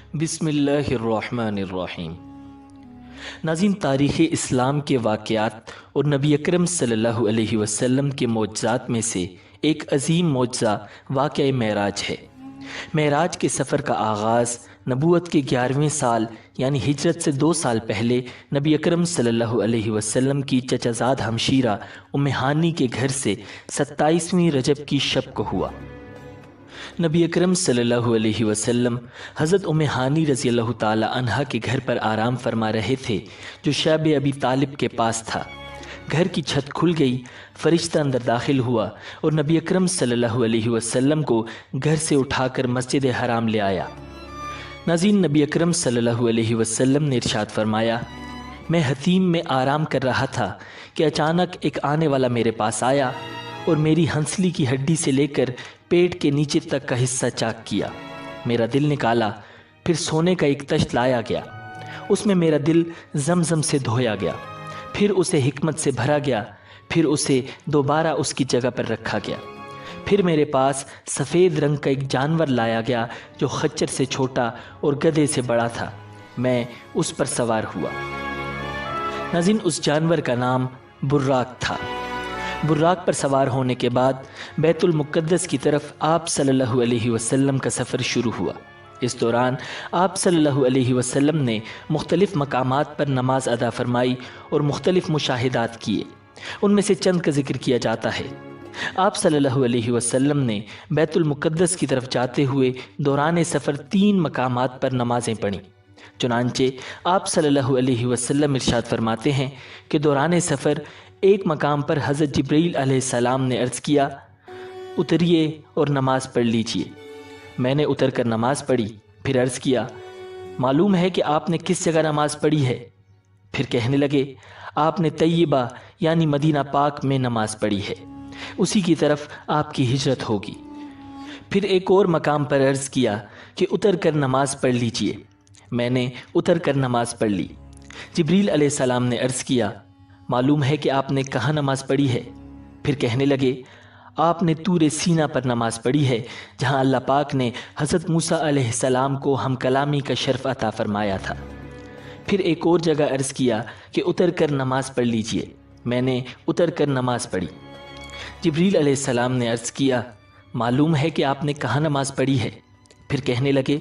بسم اللہ الرحمن الرحیم۔ ناظرین، تاریخ اسلام کے واقعات اور نبی اکرم صلی اللہ علیہ وسلم کے معجزات میں سے ایک عظیم معجزہ واقعہ معراج ہے۔ معراج کے سفر کا آغاز نبوت کے 11ویں سال یعنی ہجرت سے 2 سال پہلے نبی اکرم صلی اللہ علیہ وسلم کی چچا زاد ہمشیرہ ام ہانی کے گھر سے 27ویں رجب کی شب کو ہوا۔ نبی اکرم صلی اللہ علیہ وسلم حضرت ام ہانی رضی اللہ تعالی عنہا کے گھر پر آرام فرما رہے تھے جو شعب ابی طالب کے پاس تھا۔ گھر کی چھت کھل گئی، فرشتہ اندر داخل ہوا اور نبی اکرم صلی اللہ علیہ وسلم کو گھر سے اٹھا کر مسجد حرام لے آیا۔ ناظرین، نبی اکرم صلی اللہ علیہ وسلم نے ارشاد فرمایا، میں حتیم میں آرام کر رہا تھا کہ اچانک ایک آنے والا میرے پاس آیا اور میری ہنسلی کی ہڈی سے لے کر پیٹ کے نیچے تک کا حصہ چاک کیا۔ میرا دل نکالا، پھر سونے کا ایک تشت لایا گیا، اس میں میرا دل زمزم سے دھویا گیا، پھر اسے حکمت سے بھرا گیا، پھر اسے دوبارہ اس کی جگہ پر رکھا گیا۔ پھر میرے پاس سفید رنگ کا ایک جانور لایا گیا جو خچر سے چھوٹا اور گدھے سے بڑا تھا۔ میں اس پر سوار ہوا۔ ناظرین، اس جانور کا نام براق تھا۔ براق پر سوار ہونے کے بعد بیت المقدس کی طرف آپ صلی اللہ علیہ وسلم کا سفر شروع ہوا۔ اس دوران آپ صلی اللہ علیہ وسلم نے مختلف مقامات پر نماز ادا فرمائی اور مختلف مشاہدات کیے۔ ان میں سے چند کا ذکر کیا جاتا ہے۔ آپ صلی اللہ علیہ وسلم نے بیت المقدس کی طرف جاتے ہوئے دوران سفر 3 مقامات پر نمازیں پڑھیں۔ چنانچہ آپ صلی اللہ علیہ وسلم ارشاد فرماتے ہیں کہ دوران سفر ایک مقام پر حضرت جبرائیل علیہ السلام نے عرض کیا، اتریے اور نماز پڑھ لیجئے۔ میں نے اتر کر نماز پڑھی، پھر عرض کیا، معلوم ہے کہ آپ نے کس جگہ نماز پڑھی ہے؟ پھر کہنے لگے، آپ نے طیبہ یعنی مدینہ پاک میں نماز پڑھی ہے، اسی کی طرف آپ کی ہجرت ہوگی۔ پھر ایک اور مقام پر عرض کیا کہ اتر کر نماز پڑھ لیجئے۔ میں نے اتر کر نماز پڑھ لی۔ جبریل علیہ السلام نے عرض کیا، معلوم ہے کہ آپ نے کہاں نماز پڑھی ہے؟ پھر کہنے لگے، آپ نے طور سینا پر نماز پڑھی ہے جہاں اللہ پاک نے حضرت موسیٰ علیہ السلام کو ہم کلامی کا شرف عطا فرمایا تھا۔ پھر ایک اور جگہ عرض کیا کہ اتر کر نماز پڑھ لیجئے۔ میں نے اتر کر نماز پڑھی۔ جبریل علیہ السلام نے عرض کیا، معلوم ہے کہ آپ نے کہاں نماز پڑھی ہے؟ پھر کہنے لگے،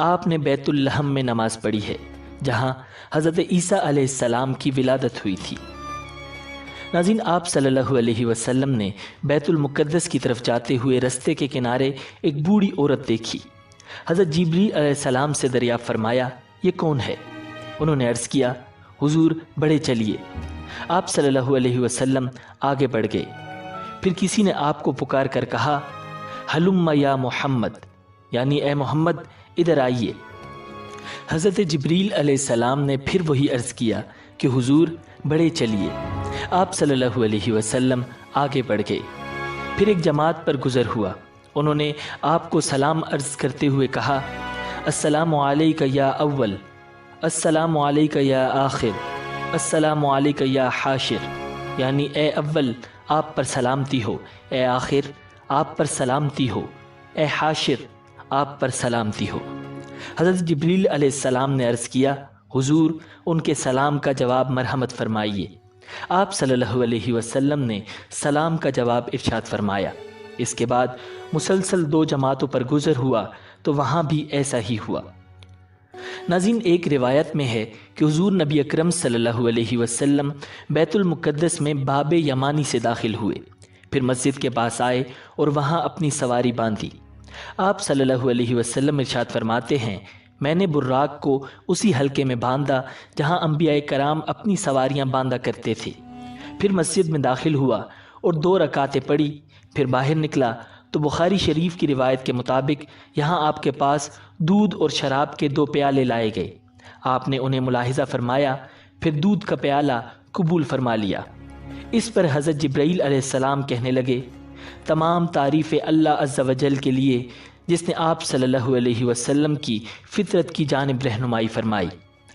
آپ نے بیت اللحم میں نماز پڑھی ہے جہاں حضرت عیسیٰ علیہ السلام کی ولادت ہوئی تھی۔ ناظرین، آپ صلی اللہ علیہ وسلم نے بیت المقدس کی طرف جاتے ہوئے رستے کے کنارے ایک بوڑھی عورت دیکھی۔ حضرت جبریل علیہ السلام سے دریافت فرمایا، یہ کون ہے؟ انہوں نے عرض کیا، حضور بڑھے چلیے۔ آپ صلی اللہ علیہ وسلم آگے بڑھ گئے۔ پھر کسی نے آپ کو پکار کر کہا، ہلم یا محمد، یعنی اے محمد ادھر آئیے۔ حضرت جبریل علیہ السلام نے پھر وہی عرض کیا کہ حضور بڑھے چلیے۔ آپ صلی اللہ علیہ وسلم آگے بڑھ گئے۔ پھر ایک جماعت پر گزر ہوا۔ انہوں نے آپ کو سلام عرض کرتے ہوئے کہا، السلام علیک یا اول، السلام علیک یا آخر، السلام علیک یا حاشر، یعنی اے اول آپ پر سلامتی ہو، اے آخر آپ پر سلامتی ہو، اے حاشر آپ پر سلامتی ہو۔ حضرت جبریل علیہ السلام نے عرض کیا، حضور ان کے سلام کا جواب مرحمت فرمائیے۔ آپ صلی اللہ علیہ وسلم نے سلام کا جواب ارشاد فرمایا۔ اس کے بعد مسلسل 2 جماعتوں پر گزر ہوا تو وہاں بھی ایسا ہی ہوا۔ ناظرین، ایک روایت میں ہے کہ حضور نبی اکرم صلی اللہ علیہ وسلم بیت المقدس میں باب یمانی سے داخل ہوئے، پھر مسجد کے پاس آئے اور وہاں اپنی سواری باندھی۔ آپ صلی اللہ علیہ وسلم ارشاد فرماتے ہیں، میں نے براق کو اسی حلقے میں باندھا جہاں انبیاء کرام اپنی سواریاں باندھا کرتے تھے۔ پھر مسجد میں داخل ہوا اور 2 رکعتیں پڑھی، پھر باہر نکلا تو بخاری شریف کی روایت کے مطابق یہاں آپ کے پاس دودھ اور شراب کے 2 پیالے لائے گئے۔ آپ نے انہیں ملاحظہ فرمایا، پھر دودھ کا پیالہ قبول فرما لیا۔ اس پر حضرت جبرائیل علیہ السلام کہنے لگے، تمام تعریف اللہ عز و جل کے لیے جس نے آپ صلی اللہ علیہ وسلم کی فطرت کی جانب رہنمائی فرمائی۔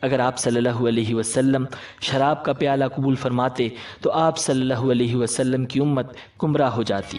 اگر آپ صلی اللہ علیہ وسلم شراب کا پیالہ قبول فرماتے تو آپ صلی اللہ علیہ وسلم کی امت گمراہ ہو جاتی۔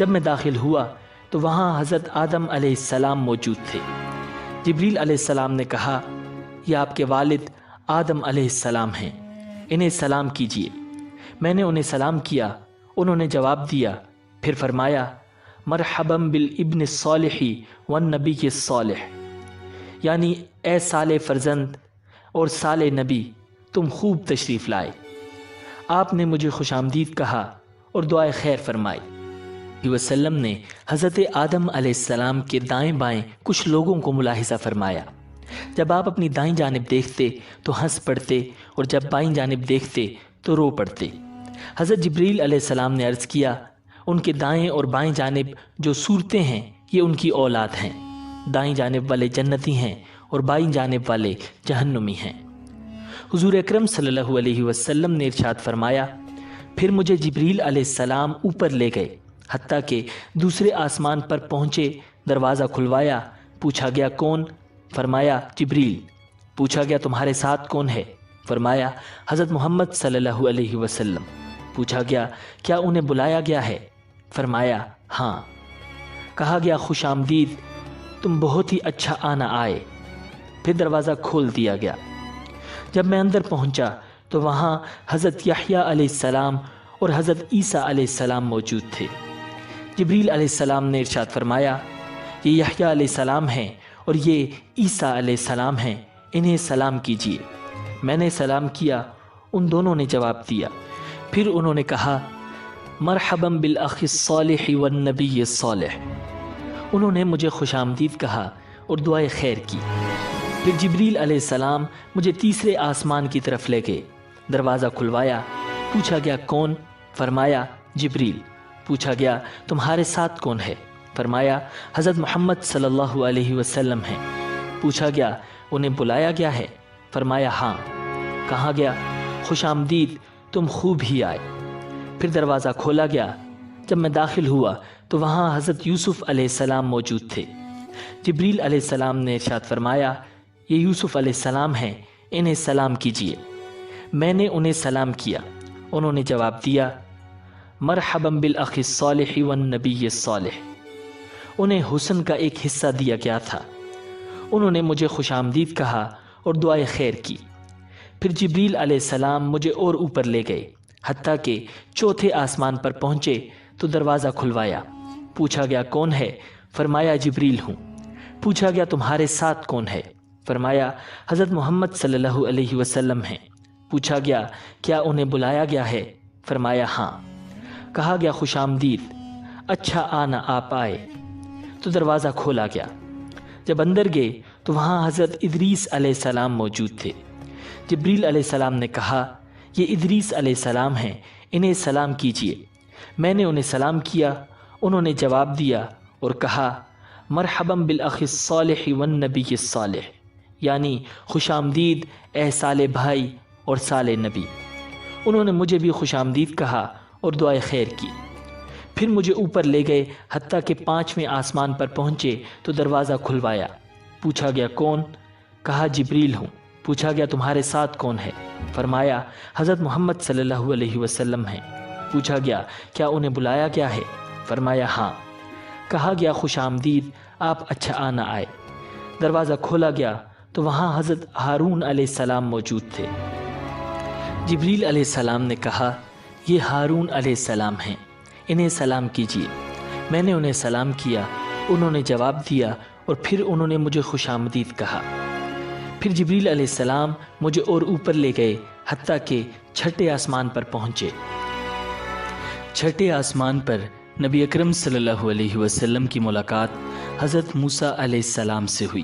جب میں داخل ہوا تو وہاں حضرت آدم علیہ السلام موجود تھے۔ جبریل علیہ السلام نے کہا، یہ آپ کے والد آدم علیہ السلام ہیں، انہیں سلام کیجیے۔ میں نے انہیں سلام کیا، انہوں نے جواب دیا، پھر فرمایا، مرحبا بالابن الصالح والنبی الصالح، یعنی اے صالح فرزند اور صالح نبی، تم خوب تشریف لائے۔ آپ نے مجھے خوش آمدید کہا اور دعائے خیر فرمائی۔ وسلم نے حضرت آدم علیہ السلام کے دائیں بائیں کچھ لوگوں کو ملاحظہ فرمایا۔ جب آپ اپنی دائیں جانب دیکھتے تو ہنس پڑتے اور جب بائیں جانب دیکھتے تو رو پڑتے۔ حضرت جبریل علیہ السلام نے عرض کیا، ان کے دائیں اور بائیں جانب جو صورتیں ہیں یہ ان کی اولاد ہیں، دائیں جانب والے جنتی ہیں اور بائیں جانب والے جہنمی ہیں۔ حضور اکرم صلی اللہ علیہ وسلم نے ارشاد فرمایا، پھر مجھے جبریل علیہ السلام اوپر لے گئے حتیٰ کہ دوسرے آسمان پر پہنچے، دروازہ کھلوایا، پوچھا گیا کون؟ فرمایا جبریل۔ پوچھا گیا تمہارے ساتھ کون ہے؟ فرمایا حضرت محمد صلی اللہ علیہ وسلم۔ پوچھا گیا کیا انہیں بلایا گیا ہے؟ فرمایا ہاں۔ کہا گیا خوش آمدید، تم بہت ہی اچھا آنا آئے۔ پھر دروازہ کھول دیا گیا۔ جب میں اندر پہنچا تو وہاں حضرت یحییٰ علیہ السلام اور حضرت عیسیٰ علیہ السلام موجود تھے۔ جبریل علیہ السلام نے ارشاد فرمایا، یہ یحییٰ علیہ السلام ہیں اور یہ عیسیٰ علیہ السلام ہیں، انہیں سلام کیجیے۔ میں نے سلام کیا، ان دونوں نے جواب دیا۔ پھر انہوں نے کہا، مرحبا بالاخ الصالح والنبی الصالح۔ انہوں نے مجھے خوش آمدید کہا اور دعائے خیر کی۔ پھر جبریل علیہ السلام مجھے تیسرے آسمان کی طرف لے گئے، دروازہ کھلوایا، پوچھا گیا کون؟ فرمایا جبریل۔ پوچھا گیا تمہارے ساتھ کون ہے؟ فرمایا حضرت محمد صلی اللہ علیہ وسلم ہیں۔ پوچھا گیا انہیں بلایا گیا ہے؟ فرمایا ہاں۔ کہا گیا خوش آمدید، تم خوب ہی آئے۔ پھر دروازہ کھولا گیا۔ جب میں داخل ہوا تو وہاں حضرت یوسف علیہ السلام موجود تھے۔ جبریل علیہ السلام نے ارشاد فرمایا، یہ یوسف علیہ السلام ہیں، انہیں سلام کیجیے۔ میں نے انہیں سلام کیا، انہوں نے جواب دیا، مرحبا بالاخ الصالح والنبی الصالح۔ انہیں حسن کا ایک حصہ دیا گیا تھا۔ انہوں نے مجھے خوش آمدید کہا اور دعائے خیر کی۔ پھر جبریل علیہ السلام مجھے اور اوپر لے گئے حتیٰ کہ چوتھے آسمان پر پہنچے تو دروازہ کھلوایا، پوچھا گیا کون ہے؟ فرمایا جبریل ہوں۔ پوچھا گیا تمہارے ساتھ کون ہے؟ فرمایا حضرت محمد صلی اللہ علیہ وسلم ہیں۔ پوچھا گیا کیا انہیں بلایا گیا ہے؟ فرمایا ہاں۔ کہا گیا خوش آمدید، اچھا آنا آپ آئے۔ تو دروازہ کھولا گیا۔ جب اندر گئے تو وہاں حضرت ادریس علیہ السلام موجود تھے۔ جبریل علیہ السلام نے کہا، یہ ادریس علیہ السلام ہیں، انہیں سلام کیجیے۔ میں نے انہیں سلام کیا، انہوں نے جواب دیا اور کہا، مرحبا بالاخ الصالح والنبی الصالح، یعنی خوش آمدید اے صالح بھائی اور صالح نبی۔ انہوں نے مجھے بھی خوش آمدید کہا اور دعائے خیر کی۔ پھر مجھے اوپر لے گئے حتیٰ کہ 5ویں آسمان پر پہنچے تو دروازہ کھلوایا، پوچھا گیا کون؟ کہا جبریل ہوں۔ پوچھا گیا تمہارے ساتھ کون ہے؟ فرمایا حضرت محمد صلی اللہ علیہ وسلم ہیں۔ پوچھا گیا کیا انہیں بلایا گیا ہے؟ فرمایا ہاں۔ کہا گیا خوش آمدید، آپ اچھا آنا آئے۔ دروازہ کھولا گیا تو وہاں حضرت ہارون علیہ السلام موجود تھے۔ جبریل علیہ السلام نے کہا، یہ ہارون علیہ السلام ہیں، انہیں سلام کیجیے۔ میں نے انہیں سلام کیا، انہوں نے جواب دیا اور پھر انہوں نے مجھے خوش آمدید کہا۔ پھر جبریل علیہ السلام مجھے اور اوپر لے گئے حتیٰ کہ 6 آسمان پر پہنچے۔ 6 آسمان پر نبی اکرم صلی اللہ علیہ وسلم کی ملاقات حضرت موسیٰ علیہ السلام سے ہوئی۔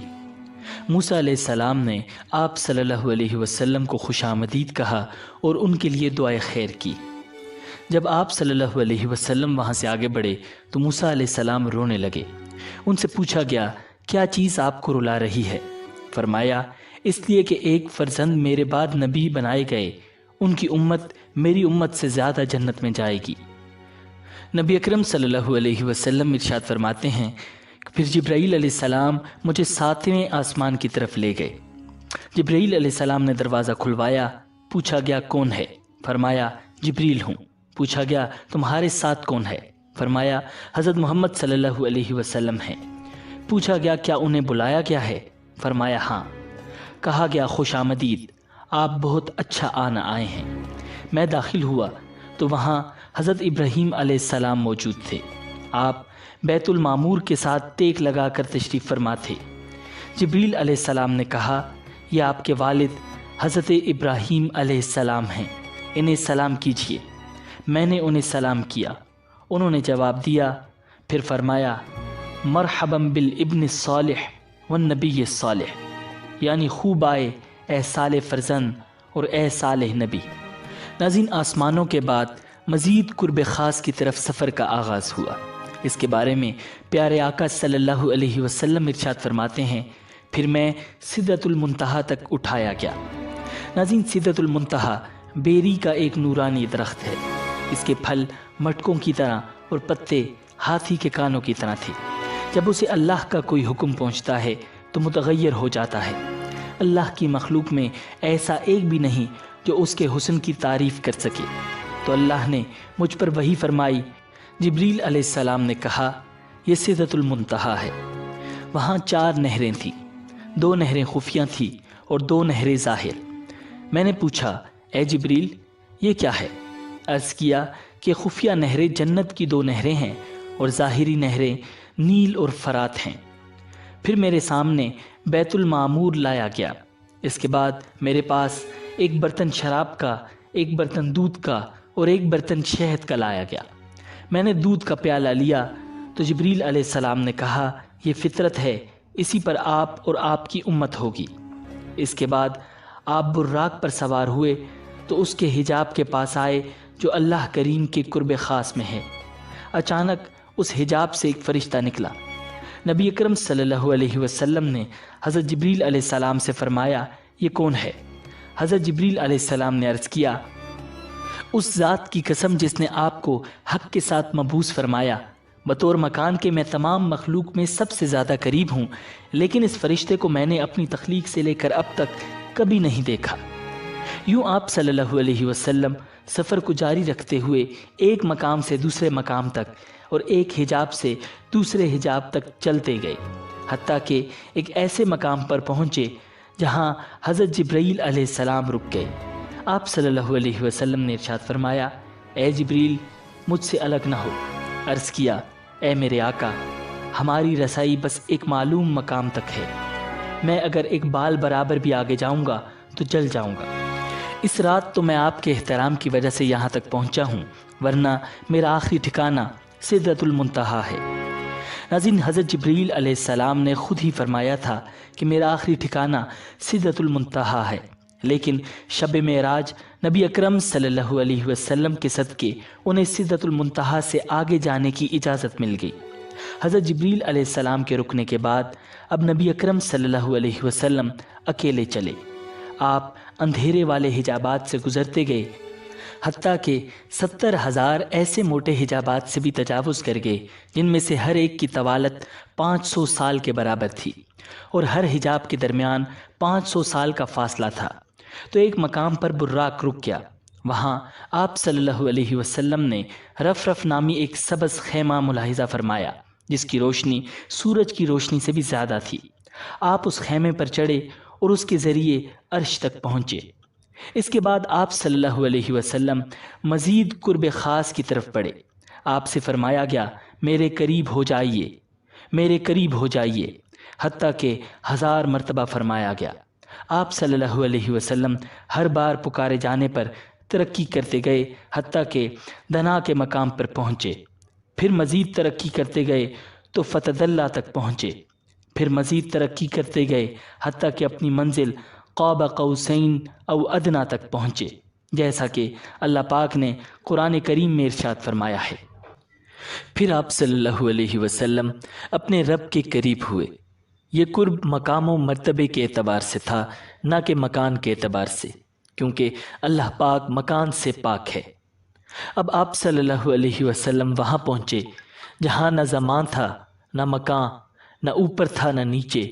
موسیٰ علیہ السلام نے آپ صلی اللہ علیہ وسلم کو خوش آمدید کہا اور ان کے لیے دعائے خیر کی۔ جب آپ صلی اللہ علیہ وسلم وہاں سے آگے بڑھے تو موسیٰ علیہ السلام رونے لگے۔ ان سے پوچھا گیا کیا چیز آپ کو رلا رہی ہے؟ فرمایا اس لیے کہ ایک فرزند میرے بعد نبی بنائے گئے، ان کی امت میری امت سے زیادہ جنت میں جائے گی۔ نبی اکرم صلی اللہ علیہ وسلم ارشاد فرماتے ہیں، پھر جبرائیل علیہ السلام مجھے 7ویں آسمان کی طرف لے گئے۔ جبرائیل علیہ السلام نے دروازہ کھلوایا، پوچھا گیا کون ہے؟ فرمایا جبریل ہوں۔ پوچھا گیا تمہارے ساتھ کون ہے؟ فرمایا حضرت محمد صلی اللہ علیہ وسلم ہیں۔ پوچھا گیا کیا انہیں بلایا گیا ہے؟ فرمایا ہاں۔ کہا گیا خوش آمدید، آپ بہت اچھا آنا آئے ہیں۔ میں داخل ہوا تو وہاں حضرت ابراہیم علیہ السلام موجود تھے۔ آپ بیت المعمور کے ساتھ ٹیک لگا کر تشریف فرما تھے۔ جبریل علیہ السلام نے کہا یہ آپ کے والد حضرت ابراہیم علیہ السلام ہیں، انہیں سلام کیجیے۔ میں نے انہیں سلام کیا، انہوں نے جواب دیا، پھر فرمایا مرحبا بالابن الصالح والنبی الصالح، یعنی خوب آئے اے صالح فرزند اور اے صالح نبی۔ ناظرین، آسمانوں کے بعد مزید قرب خاص کی طرف سفر کا آغاز ہوا۔ اس کے بارے میں پیارے آقا صلی اللہ علیہ وسلم ارشاد فرماتے ہیں، پھر میں سدرۃ المنتہا تک اٹھایا گیا۔ ناظرین، سدرۃ المنتہا بیری کا ایک نورانی درخت ہے۔ اس کے پھل مٹکوں کی طرح اور پتے ہاتھی کے کانوں کی طرح تھے۔ جب اسے اللہ کا کوئی حکم پہنچتا ہے تو متغیر ہو جاتا ہے۔ اللہ کی مخلوق میں ایسا ایک بھی نہیں جو اس کے حسن کی تعریف کر سکے۔ تو اللہ نے مجھ پر وحی فرمائی۔ جبریل علیہ السلام نے کہا یہ سدرۃ المنتہا ہے۔ وہاں 4 نہریں تھیں، 2 نہریں خفیہ تھیں اور 2 نہریں ظاہر۔ میں نے پوچھا اے جبریل یہ کیا ہے؟ عرض کیا کہ خفیہ نہریں جنت کی 2 نہریں ہیں اور ظاہری نہریں نیل اور فرات ہیں۔ پھر میرے سامنے بیت المعمور لایا گیا۔ اس کے بعد میرے پاس ایک برتن شراب کا، ایک برتن دودھ کا اور ایک برتن شہد کا لایا گیا۔ میں نے دودھ کا پیالہ لیا تو جبریل علیہ السلام نے کہا یہ فطرت ہے، اسی پر آپ اور آپ کی امت ہوگی۔ اس کے بعد آپ براق پر سوار ہوئے تو اس کے حجاب کے پاس آئے جو اللہ کریم کے قرب خاص میں ہے۔ اچانک اس حجاب سے ایک فرشتہ نکلا۔ نبی اکرم صلی اللہ علیہ وسلم نے حضرت جبریل علیہ السلام سے فرمایا یہ کون ہے؟ حضرت جبریل علیہ السلام نے عرض کیا اس ذات کی قسم جس نے آپ کو حق کے ساتھ مبعوث فرمایا، بطور مکان کے میں تمام مخلوق میں سب سے زیادہ قریب ہوں، لیکن اس فرشتے کو میں نے اپنی تخلیق سے لے کر اب تک کبھی نہیں دیکھا۔ یوں آپ صلی اللہ علیہ وسلم سفر کو جاری رکھتے ہوئے ایک مقام سے دوسرے مقام تک اور ایک حجاب سے دوسرے حجاب تک چلتے گئے، حتیٰ کہ ایک ایسے مقام پر پہنچے جہاں حضرت جبرائیل علیہ السلام رک گئے۔ آپ صلی اللہ علیہ وسلم نے ارشاد فرمایا اے جبریل مجھ سے الگ نہ ہو۔ عرض کیا اے میرے آقا، ہماری رسائی بس ایک معلوم مقام تک ہے، میں اگر ایک بال برابر بھی آگے جاؤں گا تو جل جاؤں گا۔ اس رات تو میں آپ کے احترام کی وجہ سے یہاں تک پہنچا ہوں، ورنہ میرا آخری ٹھکانہ سدرۃ المنتہا ہے۔ ناظرین، حضرت جبرائیل علیہ السلام نے خود ہی فرمایا تھا کہ میرا آخری ٹھکانہ سدرۃ المنتہا ہے، لیکن شب معراج نبی اکرم صلی اللہ علیہ وسلم کے صدقے انہیں سدرۃ المنتہا سے آگے جانے کی اجازت مل گئی۔ حضرت جبرائیل علیہ السلام کے رکنے کے بعد اب نبی اکرم صلی اللہ علیہ وسلم اکیلے چلے۔ آپ اندھیرے والے حجابات سے گزرتے گئے، حتیٰ کہ 70,000 ایسے موٹے حجابات سے بھی تجاوز کر گئے جن میں سے ہر ایک کی طوالت 500 سال کے برابر تھی اور ہر حجاب کے درمیان 500 سال کا فاصلہ تھا۔ تو ایک مقام پر براق رک گیا۔ وہاں آپ صلی اللہ علیہ وسلم نے رفرف نامی ایک سبز خیمہ ملاحظہ فرمایا جس کی روشنی سورج کی روشنی سے بھی زیادہ تھی۔ آپ اس خیمے پر چڑھے اور اس کے ذریعے عرش تک پہنچے۔ اس کے بعد آپ صلی اللہ علیہ وسلم مزید قرب خاص کی طرف بڑھے۔ آپ سے فرمایا گیا میرے قریب ہو جائیے، میرے قریب ہو جائیے، حتیٰ کہ 1000 مرتبہ فرمایا گیا۔ آپ صلی اللہ علیہ وسلم ہر بار پکارے جانے پر ترقی کرتے گئے حتیٰ کہ دنا کے مقام پر پہنچے، پھر مزید ترقی کرتے گئے تو فتح اللہ تک پہنچے، پھر مزید ترقی کرتے گئے حتیٰ کہ اپنی منزل قاب قوسین او ادنا تک پہنچے، جیسا کہ اللہ پاک نے قرآن کریم میں ارشاد فرمایا ہے۔ پھر آپ صلی اللہ علیہ وسلم اپنے رب کے قریب ہوئے۔ یہ قرب مقام و مرتبے کے اعتبار سے تھا، نہ کہ مکان کے اعتبار سے، کیونکہ اللہ پاک مکان سے پاک ہے۔ اب آپ صلی اللہ علیہ وسلم وہاں پہنچے جہاں نہ زمان تھا، نہ مکان، نہ اوپر تھا نہ نیچے،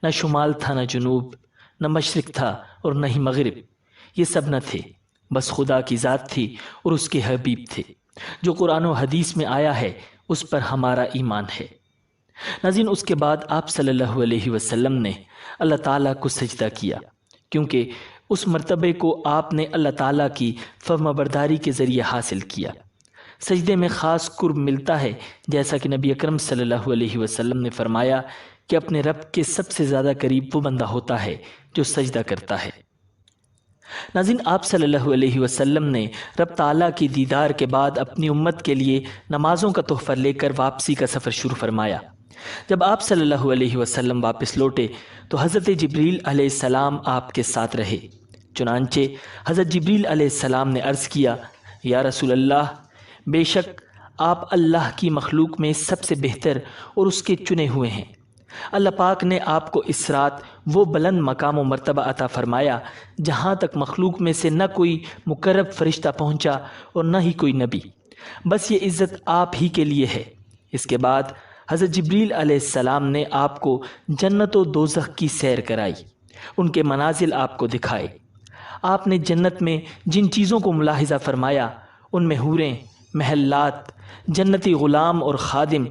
نہ شمال تھا نہ جنوب، نہ مشرق تھا اور نہ ہی مغرب، یہ سب نہ تھے، بس خدا کی ذات تھی اور اس کے حبیب تھے۔ جو قرآن و حدیث میں آیا ہے اس پر ہمارا ایمان ہے۔ ناظرین، اس کے بعد آپ صلی اللہ علیہ وسلم نے اللہ تعالیٰ کو سجدہ کیا، کیونکہ اس مرتبے کو آپ نے اللہ تعالیٰ کی فرمانبرداری کے ذریعے حاصل کیا۔ سجدے میں خاص قرب ملتا ہے، جیسا کہ نبی اکرم صلی اللہ علیہ وسلم نے فرمایا کہ اپنے رب کے سب سے زیادہ قریب وہ بندہ ہوتا ہے جو سجدہ کرتا ہے۔ ناظرین، آپ صلی اللہ علیہ وسلم نے رب تعالیٰ کی دیدار کے بعد اپنی امت کے لیے نمازوں کا تحفہ لے کر واپسی کا سفر شروع فرمایا۔ جب آپ صلی اللہ علیہ وسلم واپس لوٹے تو حضرت جبریل علیہ السلام آپ کے ساتھ رہے۔ چنانچہ حضرت جبریل علیہ السلام نے عرض کیا، یا رسول اللہ، بے شک آپ اللہ کی مخلوق میں سب سے بہتر اور اس کے چنے ہوئے ہیں۔ اللہ پاک نے آپ کو اس رات وہ بلند مقام و مرتبہ عطا فرمایا جہاں تک مخلوق میں سے نہ کوئی مقرب فرشتہ پہنچا اور نہ ہی کوئی نبی، بس یہ عزت آپ ہی کے لیے ہے۔ اس کے بعد حضرت جبریل علیہ السلام نے آپ کو جنت و دوزخ کی سیر کرائی، ان کے منازل آپ کو دکھائے۔ آپ نے جنت میں جن چیزوں کو ملاحظہ فرمایا ان میں حوریں، محلات، جنتی غلام اور خادم،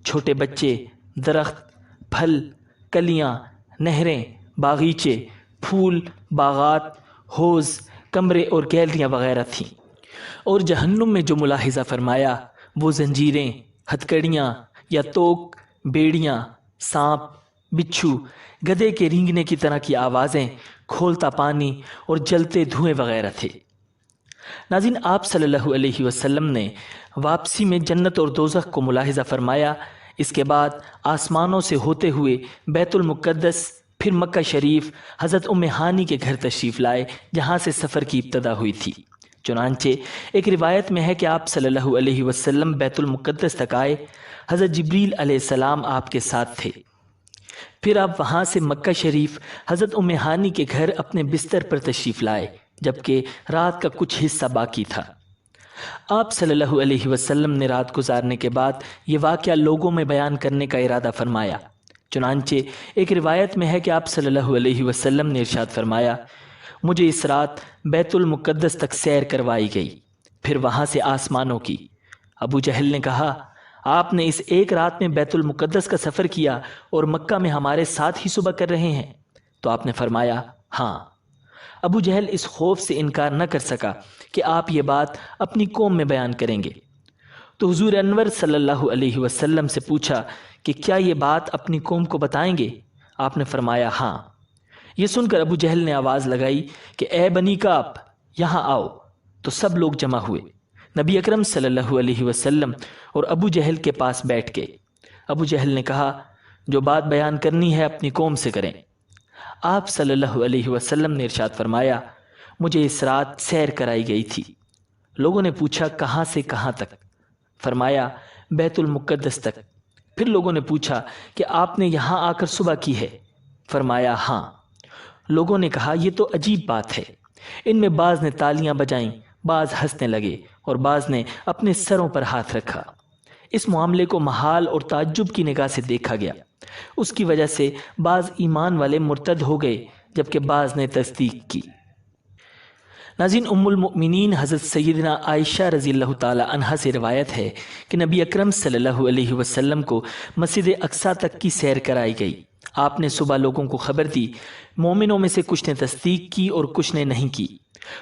چھوٹے بچے، درخت، پھل، کلیاں، نہریں، باغیچے، پھول، باغات، حوض، کمرے اور گیلریاں وغیرہ تھیں۔ اور جہنم میں جو ملاحظہ فرمایا وہ زنجیریں، ہتھکڑیاں یا توک، بیڑیاں، سانپ، بچھو، گدھے کے رینگنے کی طرح کی آوازیں، کھولتا پانی اور جلتے دھوئیں وغیرہ تھے۔ ناظرین، آپ صلی اللہ علیہ وسلم نے واپسی میں جنت اور دوزخ کو ملاحظہ فرمایا۔ اس کے بعد آسمانوں سے ہوتے ہوئے بیت المقدس، پھر مکہ شریف، حضرت ام ہانی کے گھر تشریف لائے جہاں سے سفر کی ابتدا ہوئی تھی۔ چنانچہ ایک روایت میں ہے کہ آپ صلی اللہ علیہ وسلم بیت المقدس تک آئے، حضرت جبریل علیہ السلام آپ کے ساتھ تھے۔ پھر آپ وہاں سے مکہ شریف حضرت ام ہانی کے گھر اپنے بستر پر تشریف لائے، جبکہ رات کا کچھ حصہ باقی تھا۔ آپ صلی اللہ علیہ وسلم نے رات گزارنے کے بعد یہ واقعہ لوگوں میں بیان کرنے کا ارادہ فرمایا۔ چنانچہ ایک روایت میں ہے کہ آپ صلی اللہ علیہ وسلم نے ارشاد فرمایا، مجھے اس رات بیت المقدس تک سیر کروائی گئی، پھر وہاں سے آسمانوں کی۔ ابو جہل نے کہا، آپ نے اس ایک رات میں بیت المقدس کا سفر کیا اور مکہ میں ہمارے ساتھ ہی صبح کر رہے ہیں؟ تو آپ نے فرمایا، ہاں۔ ابو جہل اس خوف سے انکار نہ کر سکا کہ آپ یہ بات اپنی قوم میں بیان کریں گے، تو حضور انور صلی اللہ علیہ وسلم سے پوچھا کہ کیا یہ بات اپنی قوم کو بتائیں گے؟ آپ نے فرمایا، ہاں۔ یہ سن کر ابو جہل نے آواز لگائی کہ اے بنی کعب، یہاں آؤ، تو سب لوگ جمع ہوئے۔ نبی اکرم صلی اللہ علیہ وسلم اور ابو جہل کے پاس بیٹھ گئے۔ ابو جہل نے کہا، جو بات بیان کرنی ہے اپنی قوم سے کریں۔ آپ صلی اللہ علیہ وسلم نے ارشاد فرمایا، مجھے اس رات سیر کرائی گئی تھی۔ لوگوں نے پوچھا، کہاں سے کہاں تک؟ فرمایا، بیت المقدس تک۔ پھر لوگوں نے پوچھا کہ آپ نے یہاں آ کر صبح کی ہے؟ فرمایا، ہاں۔ لوگوں نے کہا، یہ تو عجیب بات ہے۔ ان میں بعض نے تالیاں بجائیں، بعض ہنسنے لگے اور بعض نے اپنے سروں پر ہاتھ رکھا۔ اس معاملے کو محال اور تعجب کی نگاہ سے دیکھا گیا۔ اس کی وجہ سے بعض ایمان والے مرتد ہو گئے، جبکہ بعض نے تصدیق کی۔ ناظرین، ام المؤمنین حضرت سیدنا عائشہ رضی اللہ تعالی عنہا سے روایت ہے کہ نبی اکرم صلی اللہ علیہ وسلم کو مسجد اقصیٰ تک کی سیر کرائی گئی۔ آپ نے صبح لوگوں کو خبر دی۔ مومنوں میں سے کچھ نے تصدیق کی اور کچھ نے نہیں کی۔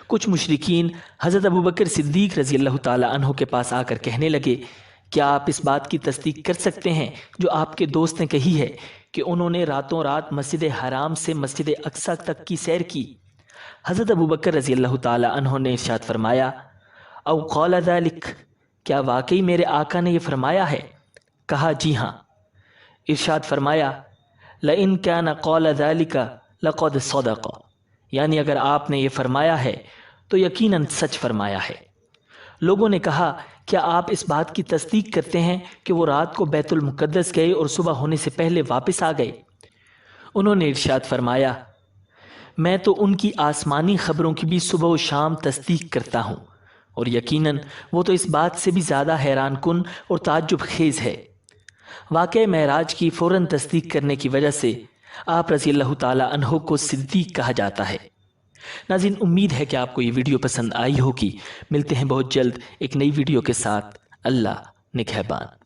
کچھ مشرکین حضرت ابوبکر صدیق رضی اللہ تعالی عنہ کے پاس آ کر کہنے لگے، کیا آپ اس بات کی تصدیق کر سکتے ہیں جو آپ کے دوست نے کہی ہے کہ انہوں نے راتوں رات مسجد حرام سے مسجد اقصیٰ تک کی سیر کی؟ حضرت ابوبکر رضی اللہ تعالی عنہ نے ارشاد فرمایا، او قال ذلک، کیا واقعی میرے آقا نے یہ فرمایا ہے؟ کہا، جی ہاں۔ ارشاد فرمایا، لئن کان قال ذلک لقد صدق، یعنی اگر آپ نے یہ فرمایا ہے تو یقیناً سچ فرمایا ہے۔ لوگوں نے کہا، کیا آپ اس بات کی تصدیق کرتے ہیں کہ وہ رات کو بیت المقدس گئے اور صبح ہونے سے پہلے واپس آ گئے؟ انہوں نے ارشاد فرمایا، میں تو ان کی آسمانی خبروں کی بھی صبح و شام تصدیق کرتا ہوں، اور یقیناً وہ تو اس بات سے بھی زیادہ حیران کن اور تعجب خیز ہے۔ واقعہ معراج کی فوراً تصدیق کرنے کی وجہ سے آپ رضی اللہ تعالی عنہ کو صدیق کہا جاتا ہے۔ ناظرین، امید ہے کہ آپ کو یہ ویڈیو پسند آئی ہوگی۔ ملتے ہیں بہت جلد ایک نئی ویڈیو کے ساتھ۔ اللہ نگہبان۔